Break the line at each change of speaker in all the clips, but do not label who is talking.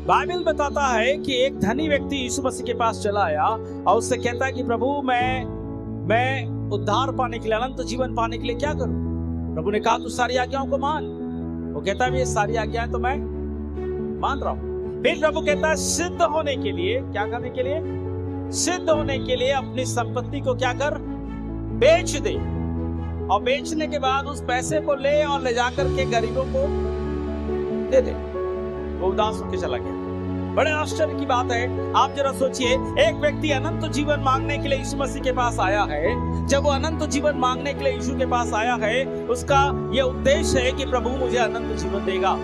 Bible बताता है कि एक धनी व्यक्ति यीशु मसीह के पास चला आया और उससे कहता है कि प्रभु मैं उद्धार पाने के लिए, अनंत जीवन पाने के लिए क्या करूं? प्रभु ने कहा तू सारी आज्ञाओं को मान। वो कहता है ये सारी आज्ञाएं तो मैं मान रहा हूं। फिर प्रभु कहता है सिद्ध होने के लिए, क्या करने के लिए? सिद्ध होने के लिए अपनी संपत्ति को क्या कर? बेच दे, और बेचने के बाद उस पैसे को ले और ले जाकर के गरीबों को दे दे। वो उदास होकर चला गया। बड़े आश्चर्य की बात है। आप जरा सोचिए, एक व्यक्ति अनंत जीवन मांगने के लिए यीशु मसीह के पास आया है। जब वो अनंत जीवन मांगने के लिए यीशु के पास आया है, उसका ये उद्देश्य है कि प्रभु मुझे अनंत जीवन देगा।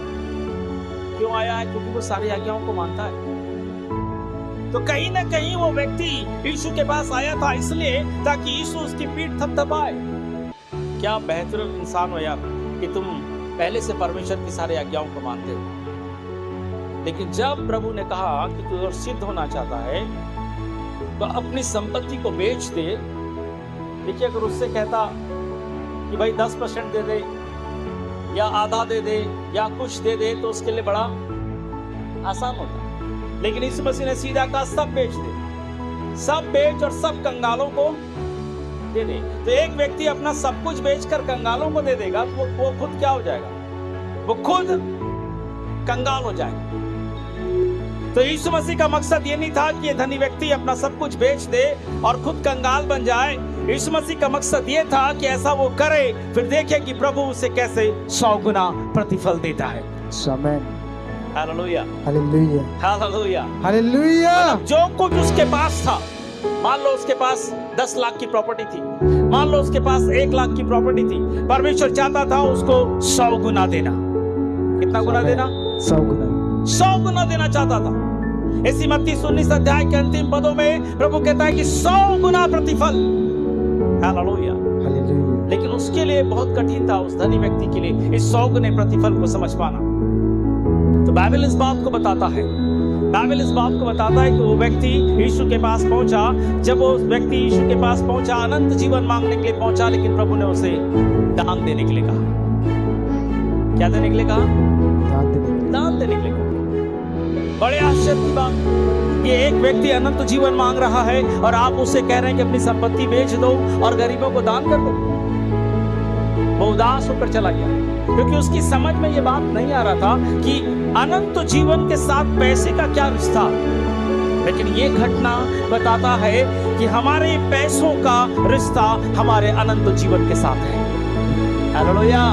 क्यों आया है? क्योंकि वो सारी आज्ञाओं को मानता है। तो कहीं ना कहीं वो व्यक्ति यीशु के पास आया था इसलिए ताकि यीशु उसकी पीठ थपथपाए। क्या बेहतर इंसान हो यार कि तुम पहले से परमेश्वर की सारी आज्ञाओं को मानते हो। लेकिन जब प्रभु ने कहा कि तू अगर सिद्ध होना चाहता है तो अपनी संपत्ति को बेच दे। देखिए, अगर उससे कहता कि भाई 10% दे दे या आधा दे दे या कुछ दे दे तो उसके लिए बड़ा आसान होता। लेकिन इस मसीह ने सीधा कहा सब बेच दे, सब बेच और सब कंगालों को दे दे। तो एक व्यक्ति अपना सब कुछ बेचकर कंगालों को दे देगा तो वो खुद क्या हो जाएगा? वो खुद कंगाल हो जाएगा। तो यीशु मसीह का मकसद ये नहीं था कि ये धनी व्यक्ति अपना सब कुछ बेच दे और खुद कंगाल बन जाए। यीशु मसीह का मकसद ये था कि ऐसा वो करे, फिर देखे कि प्रभु उसे कैसे 100 गुना प्रतिफल देता है।
आमीन।
Hallelujah,
hallelujah,
hallelujah,
hallelujah.
जो कुछ उसके पास था, मान लो उसके पास 10 लाख की प्रॉपर्टी थी, मान लो उसके पास 1 लाख की प्रॉपर्टी थी, परमेश्वर चाहता था उसको 100 गुना देना। कितना गुना देना?
100 गुना।
100 गुना देना चाहता था। इसी मत्ती 19 अध्याय के अंतिम पदों में प्रभु कहता है कि 100 गुना प्रतिफल। Hallelujah,
hallelujah.
लेकिन उसके लिए बहुत कठिन था, उस धनी व्यक्ति के लिए इस 100 गुने प्रतिफल को समझ पाना। तो बाइबल इस बात को बताता है, बाइबल इस बात को बताता है कि वो व्यक्ति यीशु के पास पहुंचा। जब वो व्यक्ति यीशु के पास पहुंचा, अनंत जीवन मांगने के लिए पहुंचा, लेकिन प्रभु ने उसे दान देने के लिए कहा। क्या देने के लिए कहा? दान देने के लिए कहा। बड़े आश्चर्य की बात, ये एक व्यक्ति अनंत जीवन मांग रहा है और आप उसे कह रहे हैं कि अपनी संपत्ति बेच दो और गरीबों को दान कर दो। वो उदास होकर चला गया, क्योंकि उसकी समझ में ये बात नहीं आ रहा था कि अनंत जीवन के साथ पैसे का क्या रिश्ता। लेकिन ये घटना बताता है कि हमारे पैसों का रिश्ता हमारे अनंत जीवन के साथ है। हालेलुया।